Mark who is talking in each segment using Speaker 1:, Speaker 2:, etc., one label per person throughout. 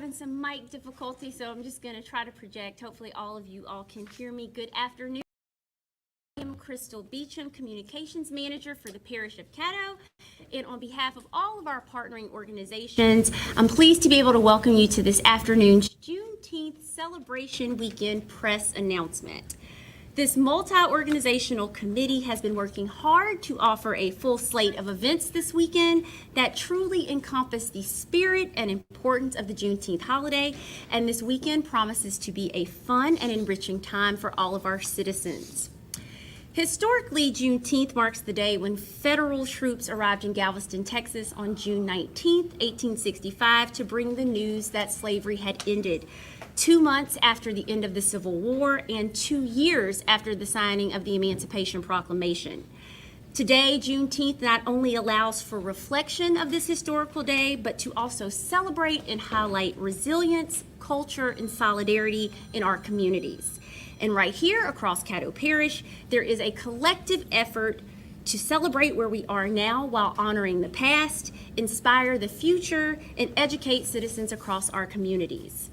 Speaker 1: having some mic difficulty, so I'm just going to try to project. Hopefully all of you all can hear me. Good afternoon. I'm Crystal Beecham, Communications Manager for the Parish of Caddo. And on behalf of all of our partnering organizations, I'm pleased to be able to welcome you to this afternoon's Juneteenth Celebration Weekend press announcement. This multi-organizational committee has been working hard to offer a full slate of events this weekend that truly encompass the spirit and importance of the Juneteenth holiday, and this weekend promises to be a fun and enriching time for all of our citizens. Historically, Juneteenth marks the day when federal troops arrived in Galveston, Texas on June 19, 1865, to bring the news that slavery had ended. 2 months after the end of the Civil War and 2 years after the signing of the Emancipation Proclamation. Today, Juneteenth not only allows for reflection of this historical day, but to also celebrate and highlight resilience, culture, and solidarity in our communities. And right here across Caddo Parish, there is a collective effort to celebrate where we are now while honoring the past, inspire the future, and educate citizens across our communities.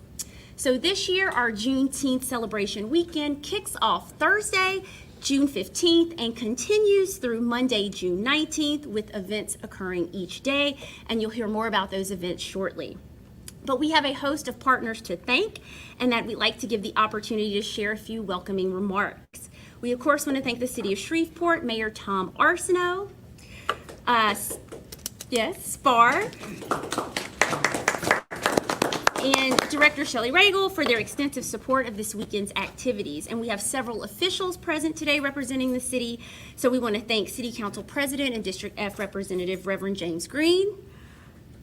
Speaker 1: So this year, our Juneteenth celebration weekend kicks off Thursday, June 15th, and continues through Monday, June 19th, with events occurring each day, and you'll hear more about those events shortly. But we have a host of partners to thank, and that we'd like to give the opportunity to share a few welcoming remarks. We, of course, want to thank the City of Shreveport, Mayor Tom Arsenault, SPAR, and Director Shelley Regal for their extensive support of this weekend's activities. And we have several officials present today representing the city. So we want to thank City Council President and District F Representative Reverend James Green,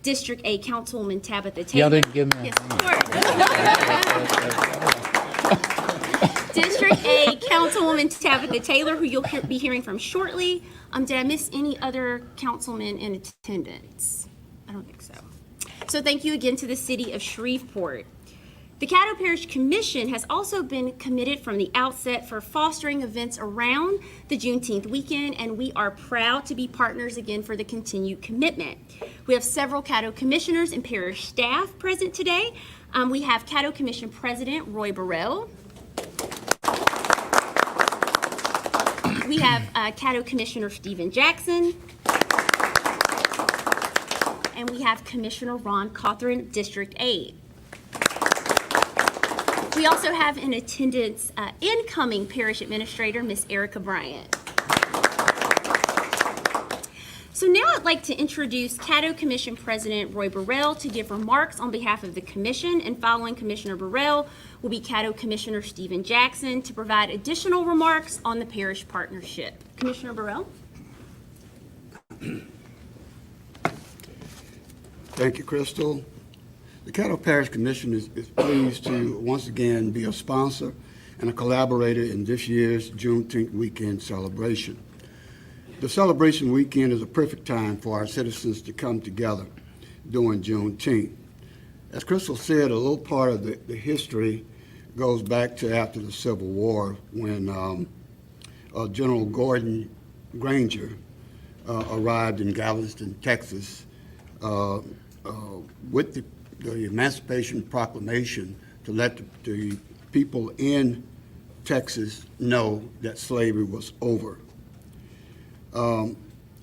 Speaker 1: District A Councilwoman Tabitha Taylor.
Speaker 2: Y'all didn't give me a
Speaker 1: District A Councilwoman Tabitha Taylor, who you'll be hearing from shortly. Did I miss any other councilmen in attendance? I don't think so. So thank you again to the City of Shreveport. The Caddo Parish Commission has also been committed from the outset for fostering events around the Juneteenth weekend, and we are proud to be partners again for the continued commitment. We have several Caddo commissioners and parish staff present today. We have Caddo Commission President Roy Burrell. We have Caddo Commissioner Stephen Jackson. And we have Commissioner Ron Cawthorn, District 8. We also have in attendance incoming Parish Administrator, Miss Erica Bryant. So now I'd like to introduce Caddo Commission President Roy Burrell to give remarks on behalf of the Commission, and following Commissioner Burrell will be Caddo Commissioner Stephen Jackson to provide additional remarks on the parish partnership. Commissioner Burrell.
Speaker 3: Thank you, Crystal. The Caddo Parish Commission is pleased to once again be a sponsor and a collaborator in this year's Juneteenth weekend celebration. The celebration weekend is a perfect time for our citizens to come together during Juneteenth. As Crystal said, a little part of the history goes back to after the Civil War when General Gordon Granger arrived in Galveston, Texas, with the Emancipation Proclamation to let the people in Texas know that slavery was over.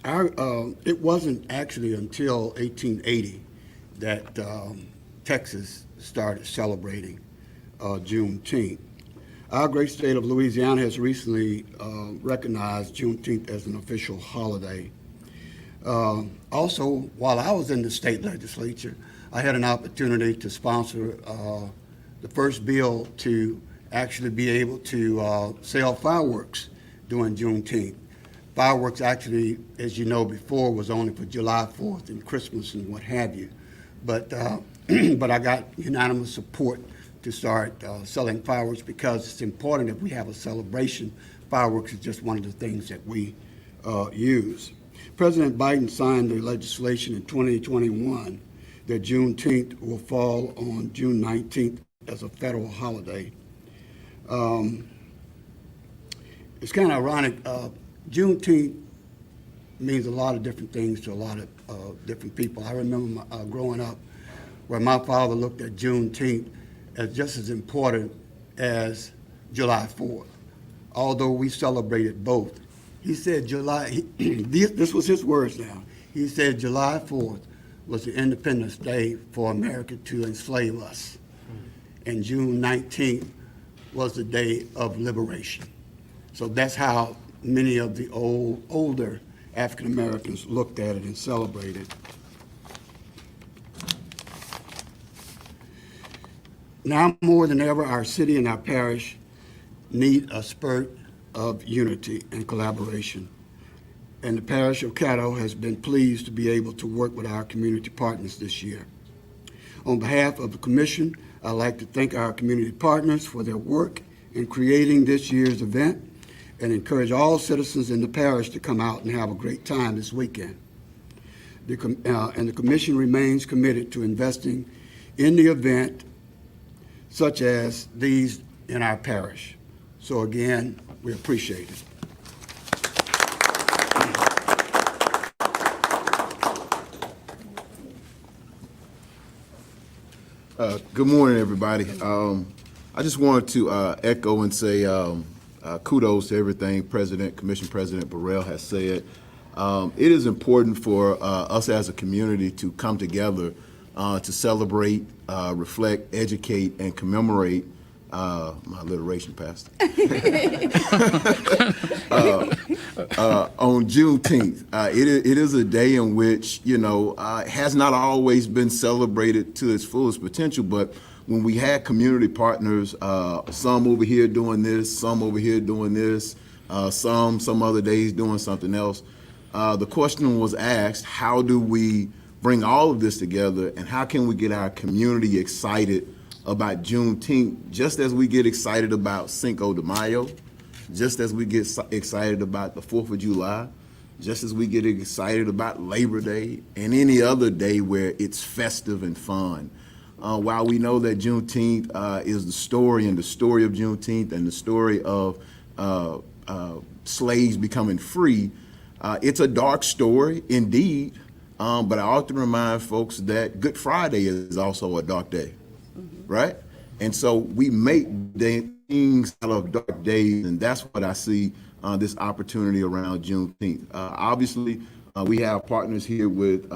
Speaker 3: It wasn't actually until 1880 that Texas started celebrating Juneteenth. Our great state of Louisiana has recently recognized Juneteenth as an official holiday. Also, while I was in the state legislature, I had an opportunity to sponsor the first bill to actually be able to sell fireworks during Juneteenth. Fireworks actually, as you know before, was only for July 4th and Christmas and what have you. But, but I got unanimous support to start selling fireworks because it's important that we have a celebration. Fireworks is just one of the things that we use. President Biden signed the legislation in 2021 that Juneteenth will fall on June 19th as a federal holiday. It's kind of ironic. Juneteenth means a lot of different things to a lot of different people. I remember growing up where my father looked at Juneteenth as just as important as July 4th, although we celebrated both. He said this was his words now. He said July 4th was the Independence Day for America to enslave us, and June 19th was the day of liberation. So that's how many of the older African Americans looked at it and celebrated. Now more than ever, our city and our parish need a spurt of unity and collaboration. And the Parish of Caddo has been pleased to be able to work with our community partners this year. On behalf of the Commission, I'd like to thank our community partners for their work in creating this year's event and encourage all citizens in the parish to come out and have a great time this weekend. And the Commission remains committed to investing in the event such as these in our parish. So again, we appreciate it.
Speaker 2: Good morning, everybody. I just wanted to echo and say kudos to everything Commission President Burrell has said. It is important for us as a community to come together to celebrate, reflect, educate, and commemorate my alliteration, Pastor. On Juneteenth. It is a day in which, has not always been celebrated to its fullest potential, but when we had community partners, some over here doing this, some over here doing this, some other days doing something else, the question was asked, how do we bring all of this together, and how can we get our community excited about Juneteenth, just as we get excited about Cinco de Mayo, just as we get excited about the 4th of July, just as we get excited about Labor Day and any other day where it's festive and fun. While we know that Juneteenth is the story of Juneteenth and the story of slaves becoming free, it's a dark story indeed, but I often remind folks that Good Friday is also a dark day. Right? And so we make things out of dark days, and that's what I see this opportunity around Juneteenth. Obviously, we have partners here with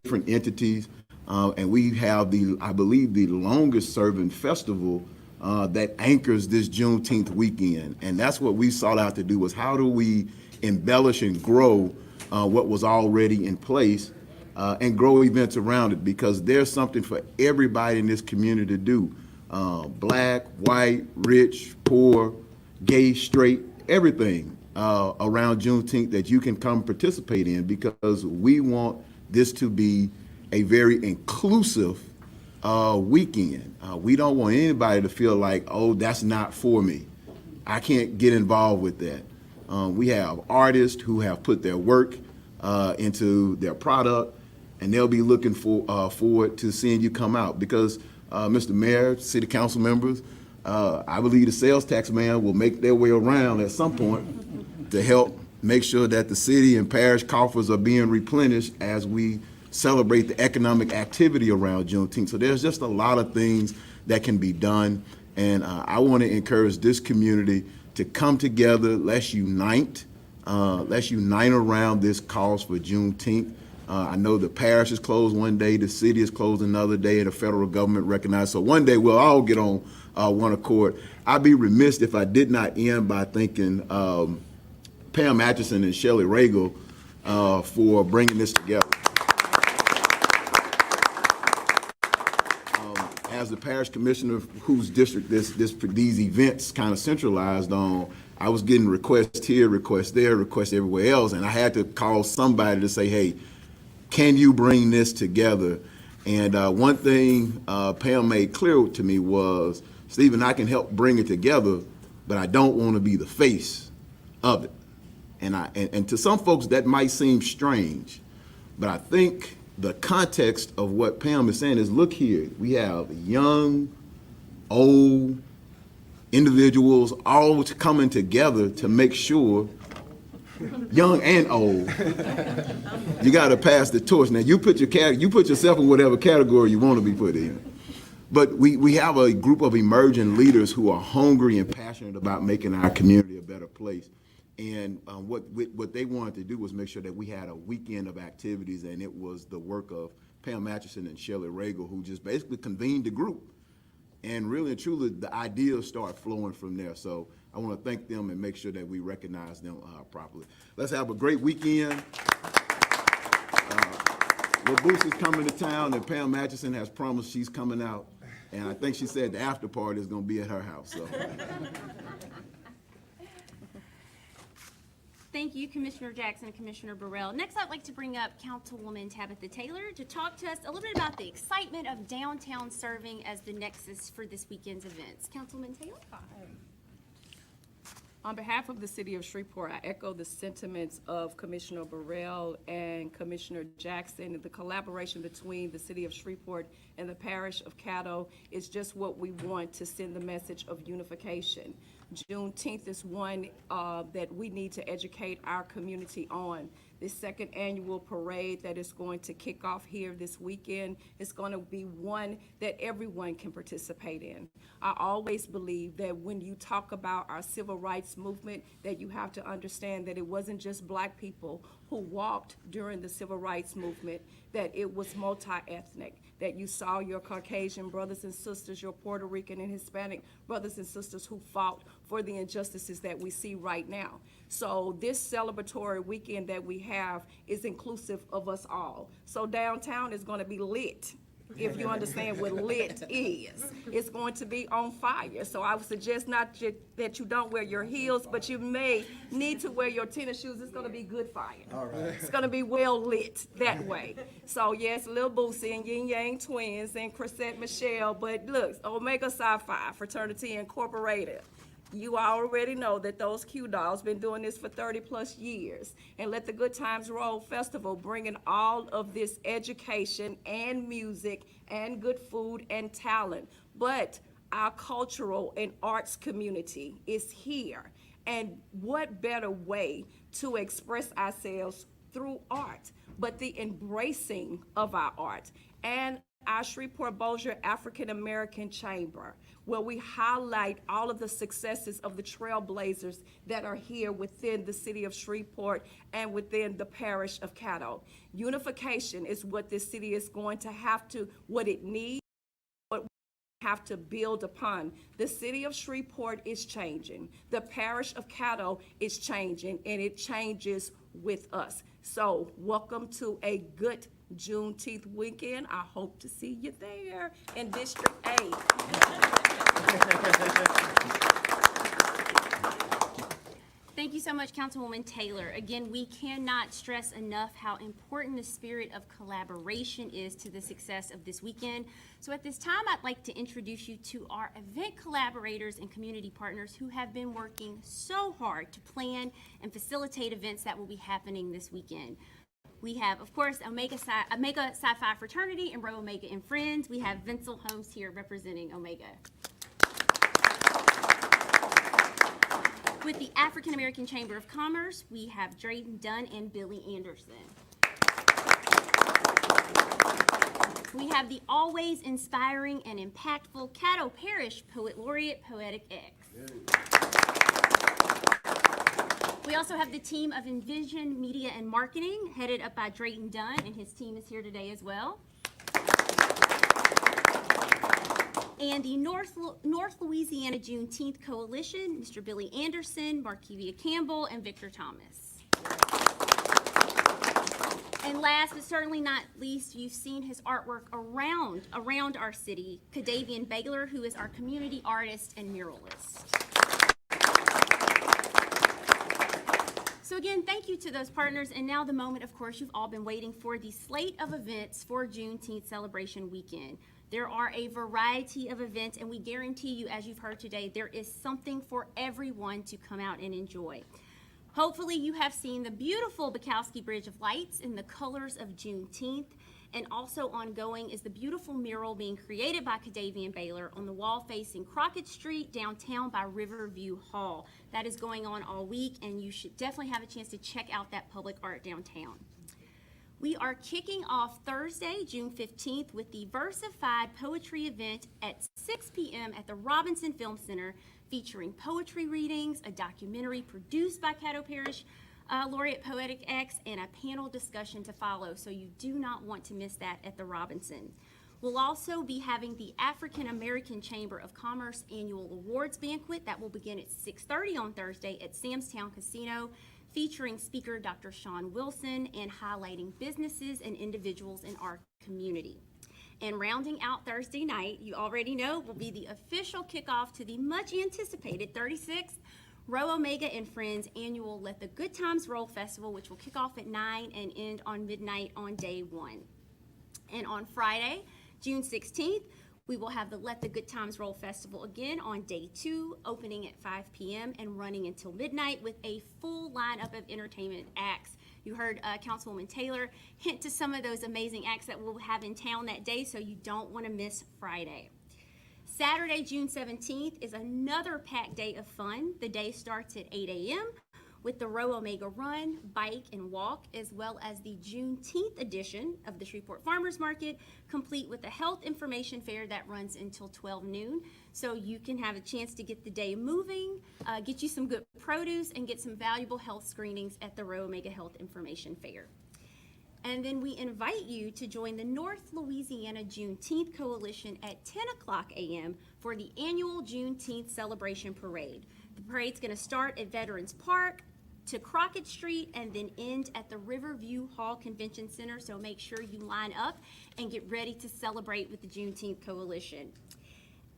Speaker 2: different entities, and we have I believe, the longest serving festival that anchors this Juneteenth weekend. And that's what we sought out to do, was how do we embellish and grow what was already in place, and grow events around it, because there's something for everybody in this community to do. Black, white, rich, poor, gay, straight, everything around Juneteenth that you can come participate in, because we want this to be a very inclusive weekend. We don't want anybody to feel like, oh, that's not for me. I can't get involved with that. We have artists who have put their work into their product, and they'll be looking forward to seeing you come out, because Mr. Mayor, City Council members, I believe the sales tax man will make their way around at some point to help make sure that the city and parish coffers are being replenished as we celebrate the economic activity around Juneteenth. So there's just a lot of things that can be done, and I want to encourage this community to come together. Let's unite around this cause for Juneteenth. I know the parish is closed one day, the city is closed another day, and the federal government recognized. So one day we'll all get on one accord. I'd be remiss if I did not end by thanking Pam Atchison and Shelley Regal for bringing this together. As the parish commissioner whose district these events kind of centralized on, I was getting requests here, requests there, requests everywhere else, and I had to call somebody to say, hey, can you bring this together? And one thing Pam made clear to me was, Stephen, I can help bring it together, but I don't want to be the face of it. And to some folks that might seem strange, but I think the context of what Pam is saying is, look here, we have young, old individuals all coming together to make sure young and old. You got to pass the torch. Now you put yourself in whatever category you want to be put in. But we have a group of emerging leaders who are hungry and passionate about making our community a better place. And what they wanted to do was make sure that we had a weekend of activities, and it was the work of Pam Atchison and Shelley Regal, who just basically convened the group. And really and truly, the ideas start flowing from there. So I want to thank them and make sure that we recognize them properly. Let's have a great weekend. Lil Boosie's coming to town, and Pam Atchison has promised she's coming out. And I think she said the after party is going to be at her house. So.
Speaker 1: Thank you, Commissioner Jackson and Commissioner Burrell. Next, I'd like to bring up Councilwoman Tabitha Taylor to talk to us a little bit about the excitement of downtown serving as the nexus for this weekend's events. Councilwoman Taylor?
Speaker 4: On behalf of the city of Shreveport, I echo the sentiments of Commissioner Burrell and Commissioner Jackson. The collaboration between the city of Shreveport and the Parish of Caddo is just what we want to send the message of unification. Juneteenth is one that we need to educate our community on. This second annual parade that is going to kick off here this weekend is going to be one that everyone can participate in. I always believe that when you talk about our civil rights movement, that you have to understand that it wasn't just Black people who walked during the civil rights movement, that it was multi-ethnic, that you saw your Caucasian brothers and sisters, your Puerto Rican and Hispanic brothers and sisters who fought for the injustices that we see right now. So this celebratory weekend that we have is inclusive of us all. So downtown is going to be lit. If you understand what lit is, it's going to be on fire. So I would suggest not that you don't wear your heels, but you may need to wear your tennis shoes. It's going to be good fire. All right. It's going to be well lit that way. So yes, Lil Boosie and Yin Yang Twins and Chrisette Michelle, but look, Omega Psi Phi Fraternity Incorporated. You already know that those Q Dolls been doing this for 30 plus years. And Let the Good Times Roll Festival bringing all of this education and music and good food and talent. But our cultural and arts community is here. And what better way to express ourselves through art, but the embracing of our art. And our Shreveport-Bossier African American Chamber, where we highlight all of the successes of the trailblazers that are here within the city of Shreveport and within the parish of Caddo. Unification is what this city is going to have to, what it needs, what we have to build upon. The city of Shreveport is changing. The parish of Caddo is changing, and it changes with us. So welcome to a good Juneteenth weekend. I hope to see you there in District 8.
Speaker 1: Thank you so much, Councilwoman Taylor. Again, we cannot stress enough how important the spirit of collaboration is to the success of this weekend. So at this time, I'd like to introduce you to our event collaborators and community partners who have been working so hard to plan and facilitate events that will be happening this weekend. We have, of course, Omega Psi Phi Fraternity and Rho Omega and Friends. We have Vincel Holmes here representing Omega. With the African American Chamber of Commerce, we have Drayton Dunn and Billy Anderson. We have the always inspiring and impactful Caddo Parish Poet Laureate Poetic X. We also have the team of Envision Media and Marketing, headed up by Drayton Dunn, and his team is here today as well. And the North Louisiana Juneteenth Coalition, Mr. Billy Anderson, Marquivia Campbell, and Victor Thomas. And last but certainly not least, you've seen his artwork around our city, Kadavian Bagler, who is our community artist and muralist. So again, thank you to those partners. And now the moment, of course, you've all been waiting for, the slate of events for Juneteenth celebration weekend. There are a variety of events, and we guarantee you, as you've heard today, there is something for everyone to come out and enjoy. Hopefully you have seen the beautiful Bukowski Bridge of Lights in the colors of Juneteenth. And also ongoing is the beautiful mural being created by Cadavian Baylor on the wall facing Crockett Street downtown by Riverview Hall. That is going on all week, and you should definitely have a chance to check out that public art downtown. We are kicking off Thursday, June 15th, with the Versified Poetry event at 6 p.m. at the Robinson Film Center, featuring poetry readings, a documentary produced by Caddo Parish Laureate Poetic X, and a panel discussion to follow, so you do not want to miss that at the Robinson. We'll also be having the African American Chamber of Commerce Annual Awards Banquet that will begin at 6:30 on Thursday at Samstown Casino, featuring speaker Dr. Sean Wilson and highlighting businesses and individuals in our community. And rounding out Thursday night, you already know, will be the official kickoff to the much anticipated 36th Rho Omega and Friends annual Let the Good Times Roll Festival, which will kick off at 9 and end on midnight on day 1. And on Friday, June 16th, we will have the Let the Good Times Roll Festival again on day 2, opening at 5 p.m. and running until midnight with a full lineup of entertainment acts. You heard Councilwoman Taylor hint to some of those amazing acts that we'll have in town that day, so you don't want to miss Friday. Saturday, June 17th is another packed day of fun. The day starts at 8 a.m. with the Rho Omega Run, Bike, and Walk, as well as the Juneteenth edition of the Shreveport Farmers Market, complete with a health information fair that runs until 12 noon. So you can have a chance to get the day moving, get you some good produce, and get some valuable health screenings at the Rho Omega Health Information Fair. And then we invite you to join the North Louisiana Juneteenth Coalition at 10 o'clock a.m. for the annual Juneteenth celebration parade. The parade's going to start at Veterans Park to Crockett Street and then end at the Riverview Hall Convention Center, so make sure you line up and get ready to celebrate with the Juneteenth Coalition.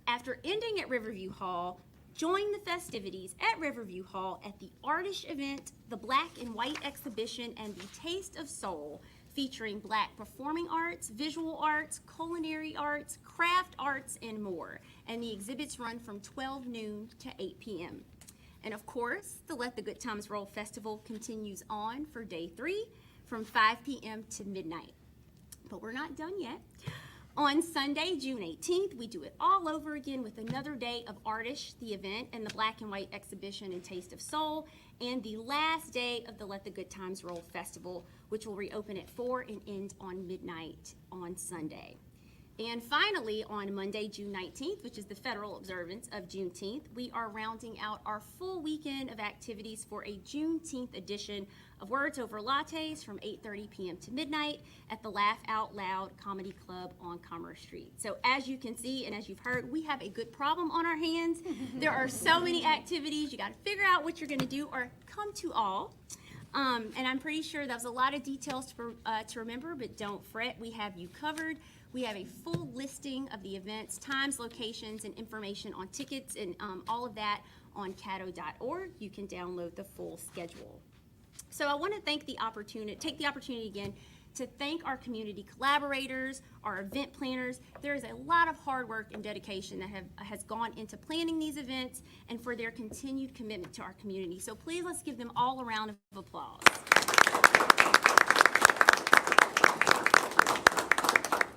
Speaker 1: After ending at Riverview Hall, join the festivities at Riverview Hall at the Artish event, the Black and White exhibition, and the Taste of Soul, featuring Black performing arts, visual arts, culinary arts, craft arts, and more. And the exhibits run from 12 noon to 8 p.m. And of course, the Let the Good Times Roll Festival continues on for day 3 from 5 p.m. to midnight. But we're not done yet. On Sunday, June 18th, we do it all over again with another day of Artish, the event, and the Black and White exhibition and Taste of Soul, and the last day of the Let the Good Times Roll Festival, which will reopen at 4 and end on midnight on Sunday. And finally, on Monday, June 19th, which is the federal observance of Juneteenth, we are rounding out our full weekend of activities for a Juneteenth edition of Words Over Lattes from 8:30 p.m. to midnight at the Laugh Out Loud Comedy Club on Commerce Street. So as you can see and as you've heard, we have a good problem on our hands. There are so many activities. You got to figure out what you're going to do or come to all. And I'm pretty sure that was a lot of details to remember, but don't fret. We have you covered. We have a full listing of the events, times, locations, and information on tickets and all of that on caddo.org. You can download the full schedule. So I want to take the opportunity again to thank our community collaborators, our event planners. There is a lot of hard work and dedication that has gone into planning these events and for their continued commitment to our community. So please let's give them all a round of applause.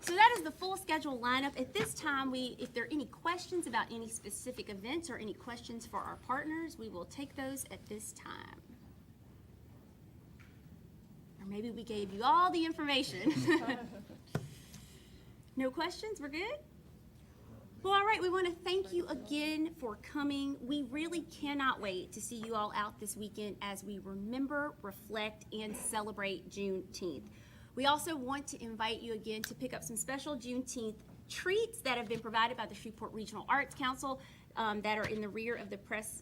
Speaker 1: So that is the full schedule lineup. At this time, if there are any questions about any specific events or any questions for our partners, we will take those at this time. Or maybe we gave you all the information. No questions? We're good? Well, all right, we want to thank you again for coming. We really cannot wait to see you all out this weekend as we remember, reflect, and celebrate Juneteenth. We also want to invite you again to pick up some special Juneteenth treats that have been provided by the Shreveport Regional Arts Council that are in the rear of the press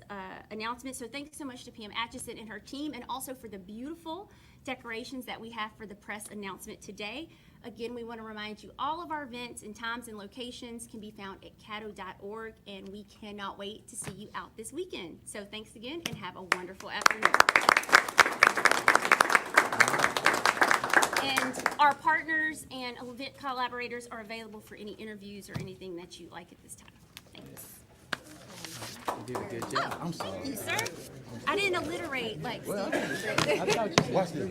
Speaker 1: announcement. So thanks so much to Pam Atchison and her team, and also for the beautiful decorations that we have for the press announcement today. Again, we want to remind you all of our events and times and locations can be found at caddo.org, and we cannot wait to see you out this weekend. So thanks again, and have a wonderful afternoon. And our partners and event collaborators are available for any interviews or anything that you like at this time. Thanks.
Speaker 5: You did a good job.
Speaker 2: I'm sorry.
Speaker 1: Thank you, sir. I didn't alliterate like Steve.
Speaker 2: Watch this.